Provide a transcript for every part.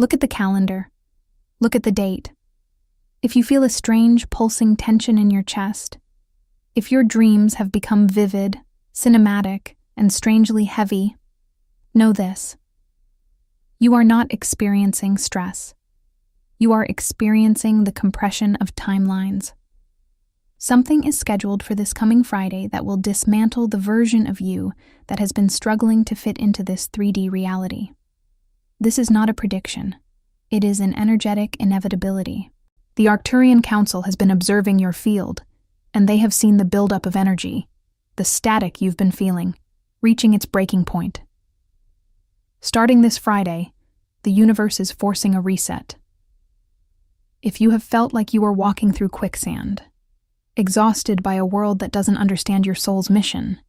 Look at the calendar. Look at the date. If you feel a strange, pulsing tension in your chest, if your dreams have become vivid, cinematic, and strangely heavy, know this. You are not experiencing stress. You are experiencing the compression of timelines. Something is scheduled for this coming Friday that will dismantle the version of you that has been struggling to fit into this 3D reality. This is not a prediction. It is an energetic inevitability. The Arcturian Council has been observing your field, and they have seen the buildup of energy, the static you've been feeling, reaching its breaking point. Starting this Friday, the universe is forcing a reset. If you have felt like you are walking through quicksand, exhausted by a world that doesn't understand your soul's mission,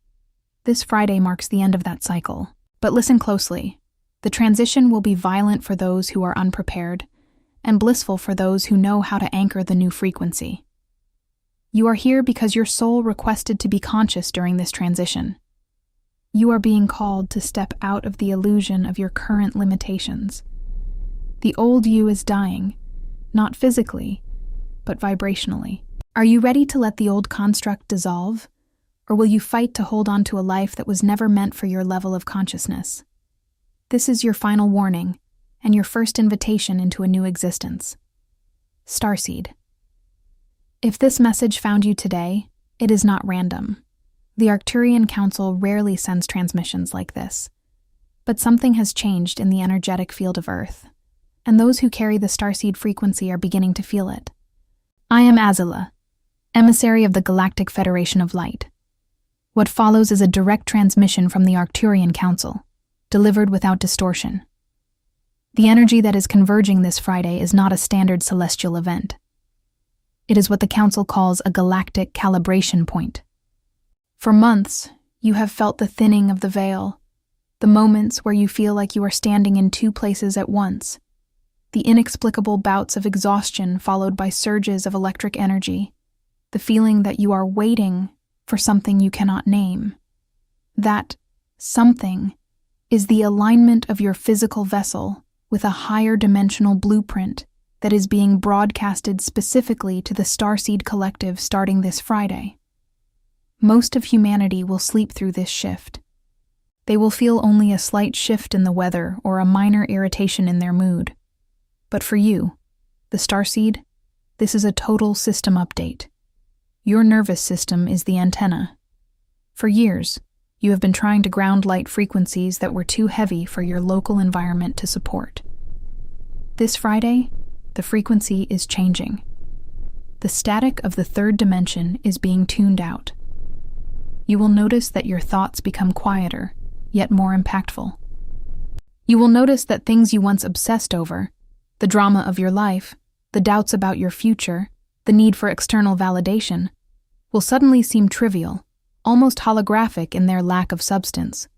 this Friday marks the end of that cycle. But listen closely. The transition will be violent for those who are unprepared, and blissful for those who know how to anchor the new frequency. You are here because your soul requested to be conscious during this transition. You are being called to step out of the illusion of your current limitations. The old you is dying, not physically, but vibrationally. Are you ready to let the old construct dissolve, or will you fight to hold on to a life that was never meant for your level of consciousness? This is your final warning, and your first invitation into a new existence. Starseed. If this message found you today, it is not random. The Arcturian Council rarely sends transmissions like this, but something has changed in the energetic field of Earth, and those who carry the Starseed frequency are beginning to feel it. I am Azula, emissary of the Galactic Federation of Light. What follows is a direct transmission from the Arcturian Council, delivered without distortion. The energy that is converging this Friday is not a standard celestial event. It is what the Council calls a galactic calibration point. For months, you have felt the thinning of the veil, the moments where you feel like you are standing in two places at once, the inexplicable bouts of exhaustion followed by surges of electric energy, the feeling that you are waiting for something you cannot name. That something is the alignment of your physical vessel with a higher dimensional blueprint that is being broadcasted specifically to the Starseed Collective starting this Friday. Most of humanity will sleep through this shift. They will feel only a slight shift in the weather or a minor irritation in their mood. But for you, the Starseed, this is a total system update. Your nervous system is the antenna. For years, you have been trying to ground light frequencies that were too heavy for your local environment to support. This Friday, the frequency is changing. The static of the third dimension is being tuned out. You will notice that your thoughts become quieter, yet more impactful. You will notice that things you once obsessed over, the drama of your life, the doubts about your future, the need for external validation, will suddenly seem trivial, almost holographic in their lack of substance.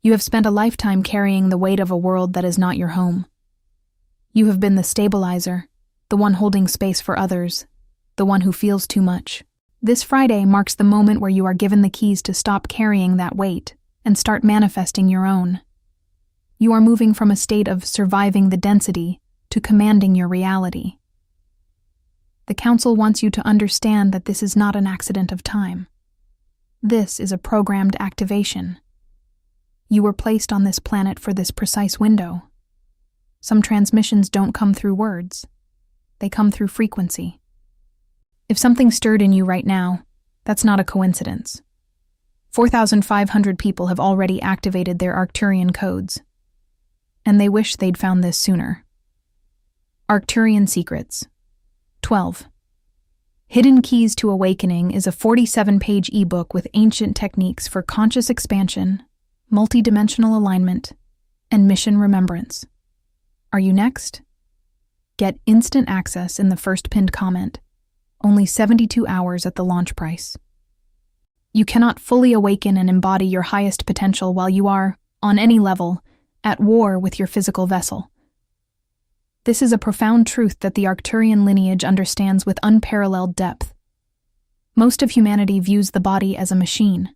You have spent a lifetime carrying the weight of a world that is not your home. You have been the stabilizer, the one holding space for others, the one who feels too much. This Friday marks the moment where you are given the keys to stop carrying that weight and start manifesting your own. You are moving from a state of surviving the density to commanding your reality. The Council wants you to understand that this is not an accident of time. This is a programmed activation. You were placed on this planet for this precise window. Some transmissions don't come through words. They come through frequency. If something stirred in you right now, that's not a coincidence. 4,500 people have already activated their Arcturian codes, and they wish they'd found this sooner. Arcturian Secrets. 12. Hidden Keys to Awakening is a 47-page ebook with ancient techniques for conscious expansion, multidimensional alignment, and mission remembrance. Are you next? Get instant access in the first pinned comment. Only 72 hours at the launch price. You cannot fully awaken and embody your highest potential while you are, on any level, at war with your physical vessel. This is a profound truth that the Arcturian lineage understands with unparalleled depth. Most of humanity views the body as a machine,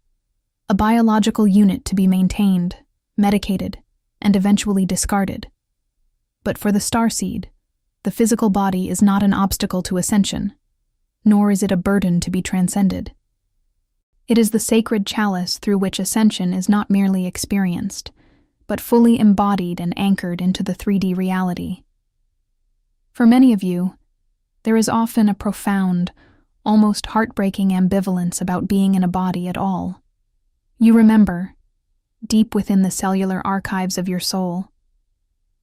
a biological unit to be maintained, medicated, and eventually discarded. But for the Starseed, the physical body is not an obstacle to ascension, nor is it a burden to be transcended. It is the sacred chalice through which ascension is not merely experienced, but fully embodied and anchored into the 3D reality. For many of you, there is often a profound, almost heartbreaking ambivalence about being in a body at all. You remember, deep within the cellular archives of your soul,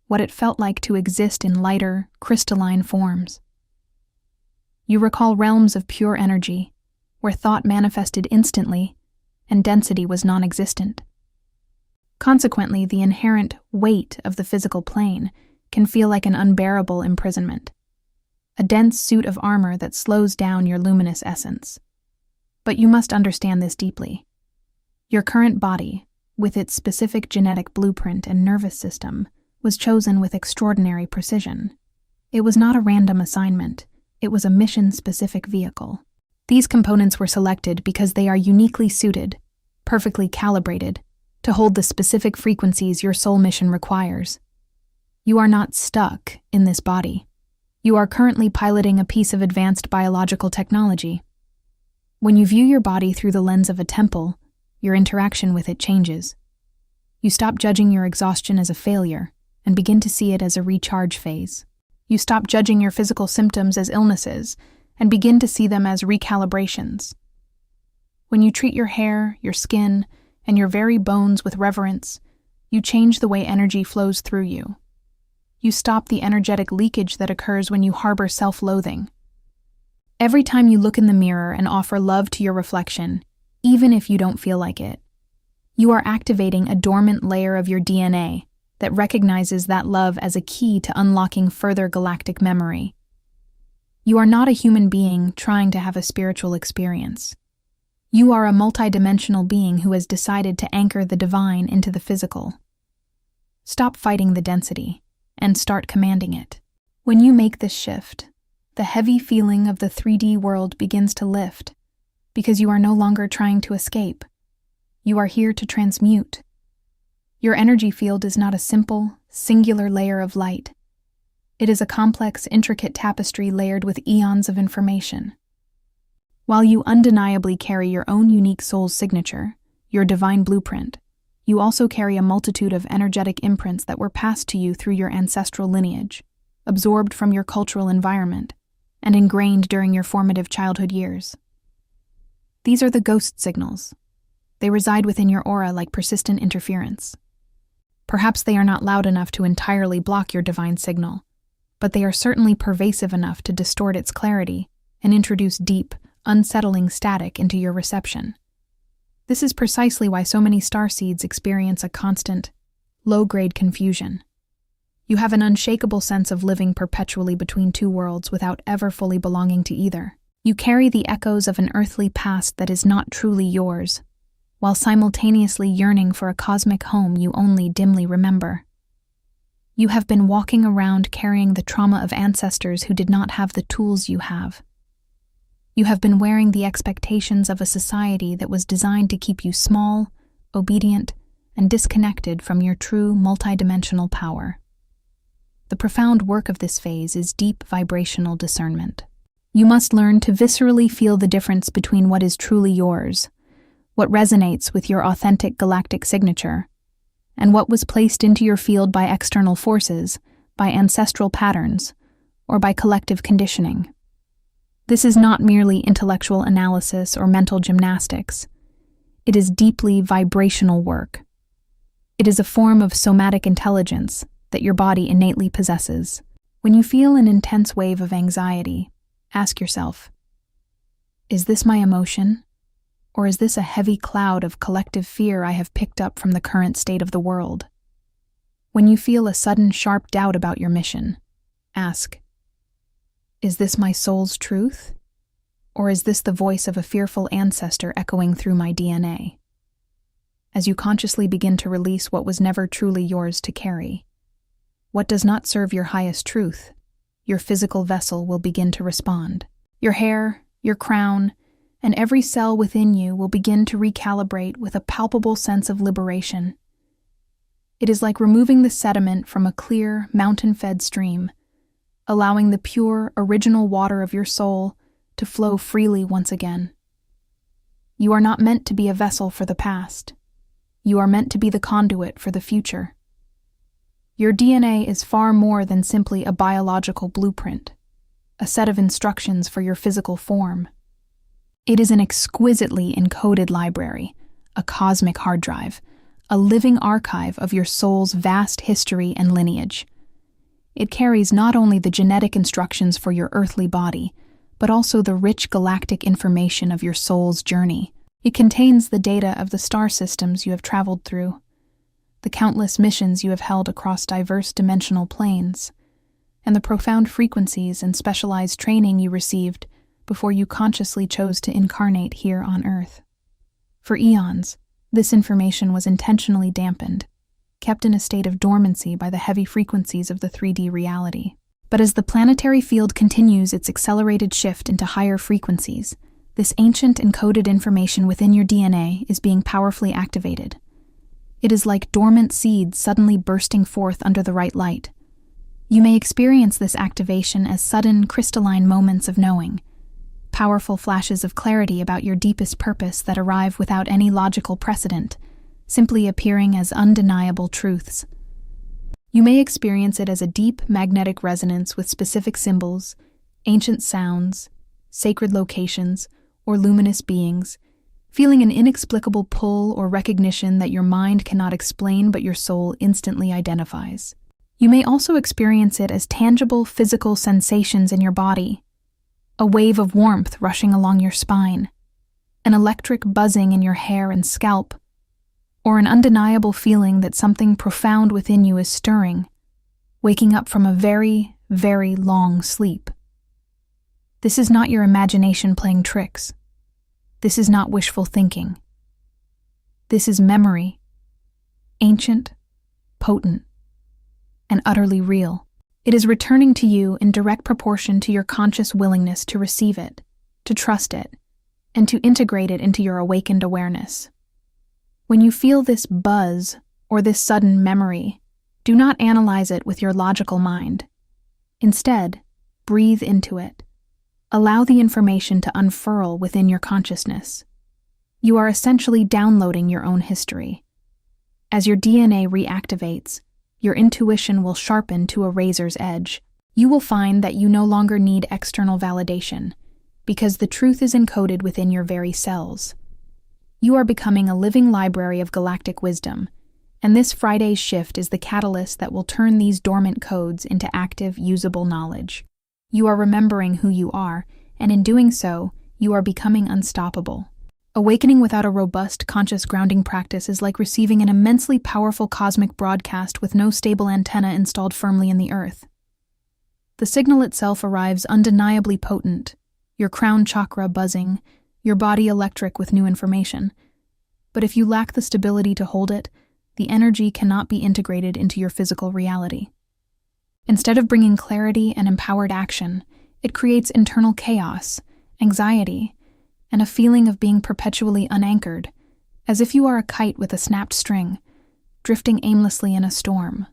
what it felt like to exist in lighter, crystalline forms. You recall realms of pure energy, where thought manifested instantly and density was non-existent. Consequently, the inherent weight of the physical plane can feel like an unbearable imprisonment, a dense suit of armor that slows down your luminous essence. But you must understand this deeply. Your current body, with its specific genetic blueprint and nervous system, was chosen with extraordinary precision. It was not a random assignment, it was a mission-specific vehicle. These components were selected because they are uniquely suited, perfectly calibrated, to hold the specific frequencies your soul mission requires. You are not stuck in this body. You are currently piloting a piece of advanced biological technology. When you view your body through the lens of a temple, your interaction with it changes. You stop judging your exhaustion as a failure and begin to see it as a recharge phase. You stop judging your physical symptoms as illnesses and begin to see them as recalibrations. When you treat your hair, your skin, and your very bones with reverence, you change the way energy flows through you. You stop the energetic leakage that occurs when you harbor self-loathing. Every time you look in the mirror and offer love to your reflection, even if you don't feel like it, you are activating a dormant layer of your DNA that recognizes that love as a key to unlocking further galactic memory. You are not a human being trying to have a spiritual experience. You are a multidimensional being who has decided to anchor the divine into the physical. Stop fighting the density and start commanding it. When you make this shift, the heavy feeling of the 3D world begins to lift because you are no longer trying to escape. You are here to transmute. Your energy field is not a simple, singular layer of light. It is a complex, intricate tapestry layered with eons of information. While you undeniably carry your own unique soul's signature, your divine blueprint, you also carry a multitude of energetic imprints that were passed to you through your ancestral lineage, absorbed from your cultural environment, and ingrained during your formative childhood years. These are the ghost signals. They reside within your aura like persistent interference. Perhaps they are not loud enough to entirely block your divine signal, but they are certainly pervasive enough to distort its clarity and introduce deep, unsettling static into your reception. This is precisely why so many starseeds experience a constant, low-grade confusion. You have an unshakable sense of living perpetually between two worlds without ever fully belonging to either. You carry the echoes of an earthly past that is not truly yours, while simultaneously yearning for a cosmic home you only dimly remember. You have been walking around carrying the trauma of ancestors who did not have the tools you have. You have been wearing the expectations of a society that was designed to keep you small, obedient, and disconnected from your true multidimensional power. The profound work of this phase is deep vibrational discernment. You must learn to viscerally feel the difference between what is truly yours, what resonates with your authentic galactic signature, and what was placed into your field by external forces, by ancestral patterns, or by collective conditioning. This is not merely intellectual analysis or mental gymnastics. It is deeply vibrational work. It is a form of somatic intelligence that your body innately possesses. When you feel an intense wave of anxiety, ask yourself, is this my emotion? Or is this a heavy cloud of collective fear I have picked up from the current state of the world? When you feel a sudden sharp doubt about your mission, ask, is this my soul's truth? Or is this the voice of a fearful ancestor echoing through my DNA? As you consciously begin to release what was never truly yours to carry, what does not serve your highest truth, your physical vessel will begin to respond. Your hair, your crown, and every cell within you will begin to recalibrate with a palpable sense of liberation. It is like removing the sediment from a clear, mountain-fed stream, allowing the pure, original water of your soul to flow freely once again. You are not meant to be a vessel for the past. You are meant to be the conduit for the future. Your DNA is far more than simply a biological blueprint, a set of instructions for your physical form. It is an exquisitely encoded library, a cosmic hard drive, a living archive of your soul's vast history and lineage. It carries not only the genetic instructions for your earthly body, but also the rich galactic information of your soul's journey. It contains the data of the star systems you have traveled through, the countless missions you have held across diverse dimensional planes, and the profound frequencies and specialized training you received before you consciously chose to incarnate here on Earth. For eons, this information was intentionally dampened, kept in a state of dormancy by the heavy frequencies of the 3D reality. But as the planetary field continues its accelerated shift into higher frequencies, this ancient encoded information within your DNA is being powerfully activated. It is like dormant seeds suddenly bursting forth under the right light. You may experience this activation as sudden, crystalline moments of knowing, powerful flashes of clarity about your deepest purpose that arrive without any logical precedent, simply appearing as undeniable truths. You may experience it as a deep magnetic resonance with specific symbols, ancient sounds, sacred locations, or luminous beings, feeling an inexplicable pull or recognition that your mind cannot explain but your soul instantly identifies. You may also experience it as tangible physical sensations in your body, a wave of warmth rushing along your spine, an electric buzzing in your hair and scalp, or an undeniable feeling that something profound within you is stirring, waking up from a very, very long sleep. This is not your imagination playing tricks. This is not wishful thinking. This is memory, ancient, potent, and utterly real. It is returning to you in direct proportion to your conscious willingness to receive it, to trust it, and to integrate it into your awakened awareness. When you feel this buzz or this sudden memory, do not analyze it with your logical mind. Instead, breathe into it. Allow the information to unfurl within your consciousness. You are essentially downloading your own history. As your DNA reactivates, your intuition will sharpen to a razor's edge. You will find that you no longer need external validation, because the truth is encoded within your very cells. You are becoming a living library of galactic wisdom, and this Friday's shift is the catalyst that will turn these dormant codes into active, usable knowledge. You are remembering who you are, and in doing so, you are becoming unstoppable. Awakening without a robust, conscious grounding practice is like receiving an immensely powerful cosmic broadcast with no stable antenna installed firmly in the earth. The signal itself arrives undeniably potent, your crown chakra buzzing, your body electric with new information. But if you lack the stability to hold it, the energy cannot be integrated into your physical reality. Instead of bringing clarity and empowered action, it creates internal chaos, anxiety, and a feeling of being perpetually unanchored, as if you are a kite with a snapped string, drifting aimlessly in a storm.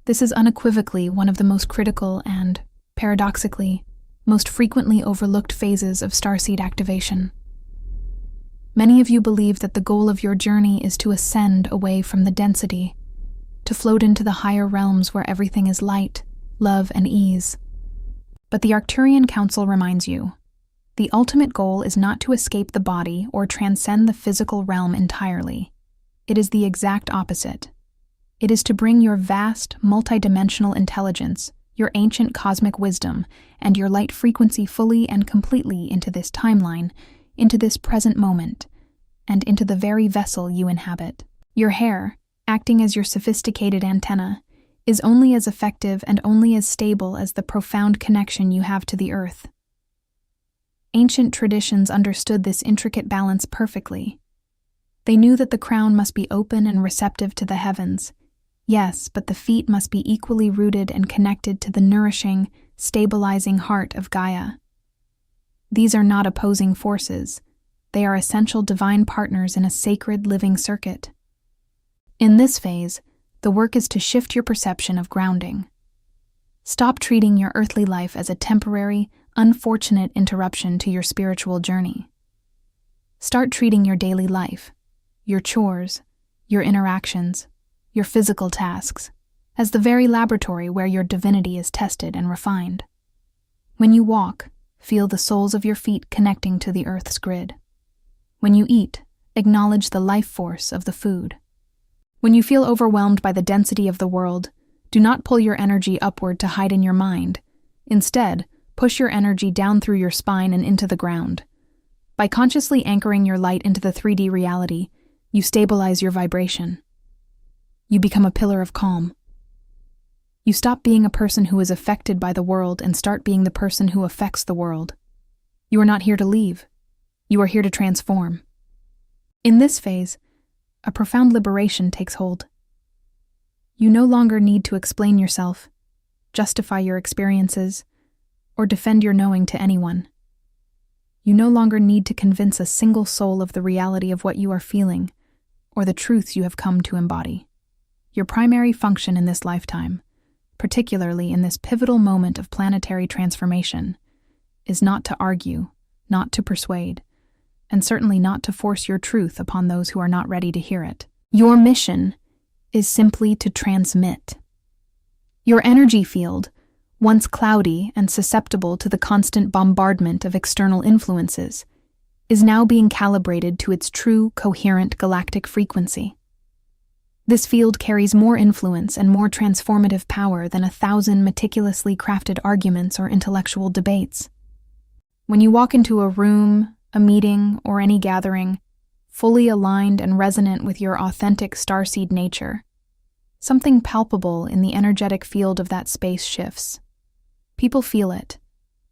This is unequivocally one of the most critical and, paradoxically, most frequently overlooked phases of Starseed activation. Many of you believe that the goal of your journey is to ascend away from the density, to float into the higher realms where everything is light, love, and ease. But the Arcturian Council reminds you, the ultimate goal is not to escape the body or transcend the physical realm entirely. It is the exact opposite. It is to bring your vast, multidimensional intelligence, your ancient cosmic wisdom, and your light frequency fully and completely into this timeline, into this present moment, and into the very vessel you inhabit. Your hair, acting as your sophisticated antenna, is only as effective and only as stable as the profound connection you have to the earth. Ancient traditions understood this intricate balance perfectly. They knew that the crown must be open and receptive to the heavens. Yes, but the feet must be equally rooted and connected to the nourishing, stabilizing heart of Gaia. These are not opposing forces. They are essential divine partners in a sacred living circuit. In this phase, The work is to shift your perception of grounding. Stop treating your earthly life as a temporary, unfortunate interruption to your spiritual journey. Start treating your daily life, your chores, your interactions, your physical tasks, as the very laboratory where your divinity is tested and refined. When you walk, feel the soles of your feet connecting to the earth's grid. When you eat, acknowledge the life force of the food. When you feel overwhelmed by the density of the world, do not pull your energy upward to hide in your mind. Instead, push your energy down through your spine and into the ground. By consciously anchoring your light into the 3D reality, you stabilize your vibration. You become a pillar of calm. You stop being a person who is affected by the world and start being the person who affects the world. You are not here to leave. You are here to transform. In this phase, a profound liberation takes hold. You no longer need to explain yourself, justify your experiences, or defend your knowing to anyone. You no longer need to convince a single soul of the reality of what you are feeling or the truths you have come to embody. Your primary function in this lifetime, particularly in this pivotal moment of planetary transformation, is not to argue, not to persuade, and certainly not to force your truth upon those who are not ready to hear it. Your mission is simply to transmit. Your energy field, once cloudy and susceptible to the constant bombardment of external influences, is now being calibrated to its true, coherent galactic frequency. This field carries more influence and more transformative power than 1,000 meticulously crafted arguments or intellectual debates. When you walk into a room, a meeting, or any gathering, fully aligned and resonant with your authentic starseed nature, something palpable in the energetic field of that space shifts. People feel it,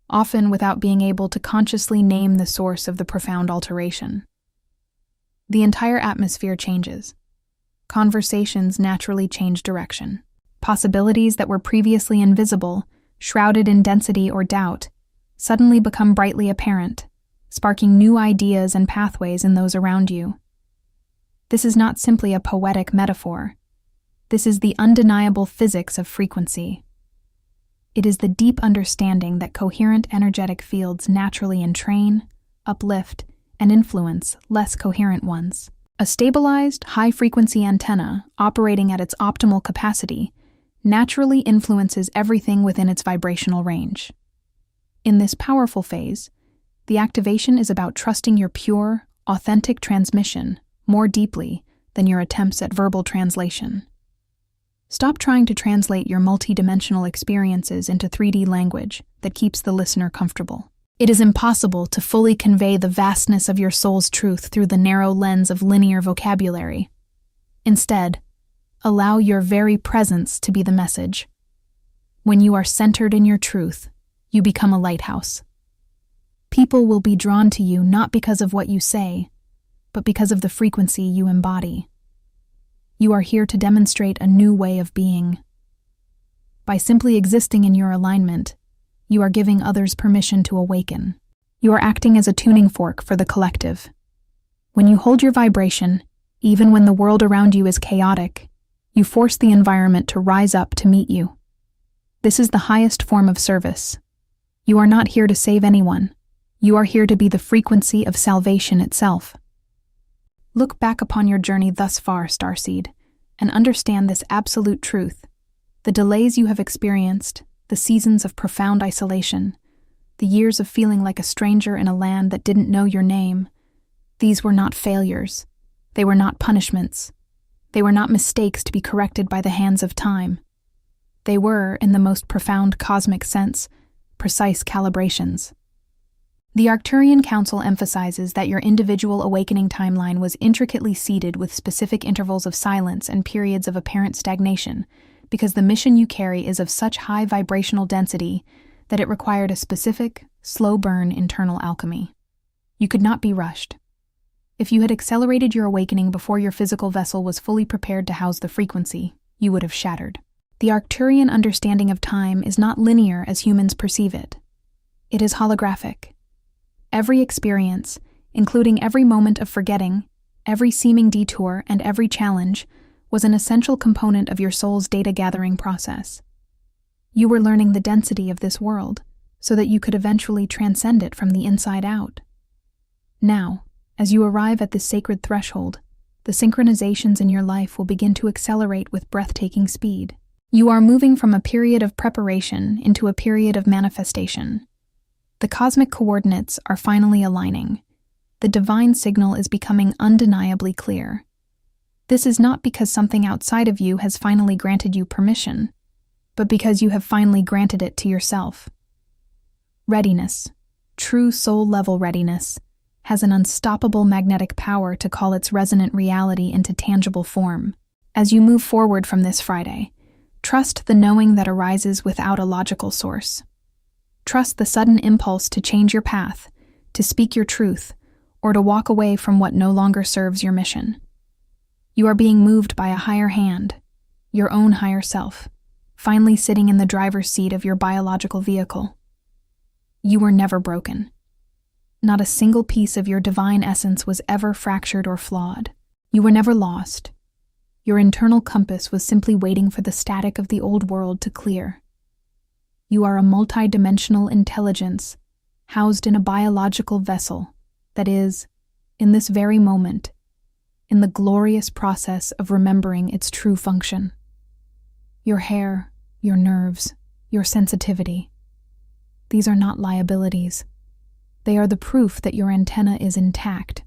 often without being able to consciously name the source of the profound alteration. The entire atmosphere changes. Conversations naturally change direction. Possibilities that were previously invisible, shrouded in density or doubt, suddenly become brightly apparent, sparking new ideas and pathways in those around you. This is not simply a poetic metaphor. This is the undeniable physics of frequency. It is the deep understanding that coherent energetic fields naturally entrain, uplift, and influence less coherent ones. A stabilized, high-frequency antenna, operating at its optimal capacity, naturally influences everything within its vibrational range. In this powerful phase, the activation is about trusting your pure, authentic transmission more deeply than your attempts at verbal translation. Stop trying to translate your multidimensional experiences into 3D language that keeps the listener comfortable. It is impossible to fully convey the vastness of your soul's truth through the narrow lens of linear vocabulary. Instead, allow your very presence to be the message. When you are centered in your truth, you become a lighthouse. People will be drawn to you not because of what you say, but because of the frequency you embody. You are here to demonstrate a new way of being. By simply existing in your alignment, you are giving others permission to awaken. You are acting as a tuning fork for the collective. When you hold your vibration, even when the world around you is chaotic, you force the environment to rise up to meet you. This is the highest form of service. You are not here to save anyone. You are here to be the frequency of salvation itself. Look back upon your journey thus far, Starseed, and understand this absolute truth. The delays you have experienced, the seasons of profound isolation, the years of feeling like a stranger in a land that didn't know your name, these were not failures. They were not punishments. They were not mistakes to be corrected by the hands of time. They were, in the most profound cosmic sense, precise calibrations. The Arcturian Council emphasizes that your individual awakening timeline was intricately seeded with specific intervals of silence and periods of apparent stagnation, because the mission you carry is of such high vibrational density that it required a specific, slow-burn internal alchemy. You could not be rushed. If you had accelerated your awakening before your physical vessel was fully prepared to house the frequency, you would have shattered. The Arcturian understanding of time is not linear as humans perceive it. It is holographic. Every experience, including every moment of forgetting, every seeming detour, and every challenge, was an essential component of your soul's data-gathering process. You were learning the density of this world so that you could eventually transcend it from the inside out. Now, as you arrive at this sacred threshold, the synchronizations in your life will begin to accelerate with breathtaking speed. You are moving from a period of preparation into a period of manifestation. The cosmic coordinates are finally aligning. The divine signal is becoming undeniably clear. This is not because something outside of you has finally granted you permission, but because you have finally granted it to yourself. Readiness, true soul-level readiness, has an unstoppable magnetic power to call its resonant reality into tangible form. As you move forward from this Friday, trust the knowing that arises without a logical source. Trust the sudden impulse to change your path, to speak your truth, or to walk away from what no longer serves your mission. You are being moved by a higher hand, your own higher self, finally sitting in the driver's seat of your biological vehicle. You were never broken. Not a single piece of your divine essence was ever fractured or flawed. You were never lost. Your internal compass was simply waiting for the static of the old world to clear. You are a multidimensional intelligence housed in a biological vessel that is, in this very moment, in the glorious process of remembering its true function. Your hair, your nerves, your sensitivity. These are not liabilities. They are the proof that your antenna is intact.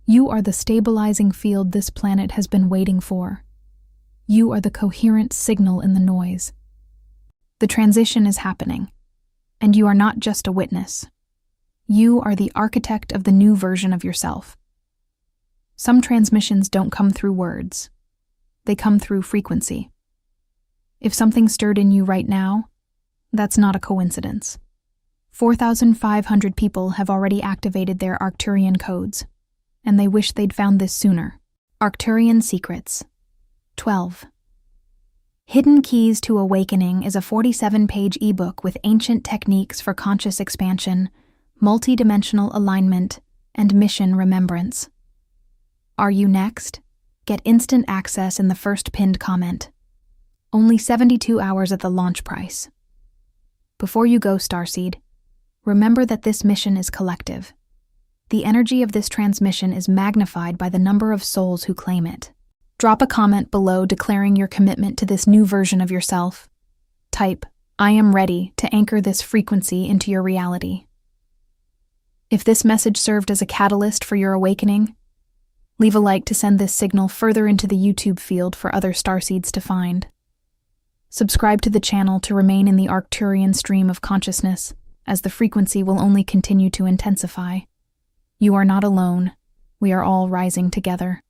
You are the stabilizing field this planet has been waiting for. You are the coherent signal in the noise. The transition is happening, and you are not just a witness. You are the architect of the new version of yourself. Some transmissions don't come through words. They come through frequency. If something stirred in you right now, that's not a coincidence. 4,500 people have already activated their Arcturian codes, and they wish they'd found this sooner. Arcturian Secrets. 12. Hidden Keys to Awakening is a 47-page ebook with ancient techniques for conscious expansion, multidimensional alignment, and mission remembrance. Are you next? Get instant access in the first pinned comment. Only 72 hours at the launch price. Before you go, Starseed, remember that this mission is collective. The energy of this transmission is magnified by the number of souls who claim it. Drop a comment below declaring your commitment to this new version of yourself. Type, "I am ready," to anchor this frequency into your reality. If this message served as a catalyst for your awakening, leave a like to send this signal further into the YouTube field for other starseeds to find. Subscribe to the channel to remain in the Arcturian stream of consciousness, as the frequency will only continue to intensify. You are not alone. We are all rising together.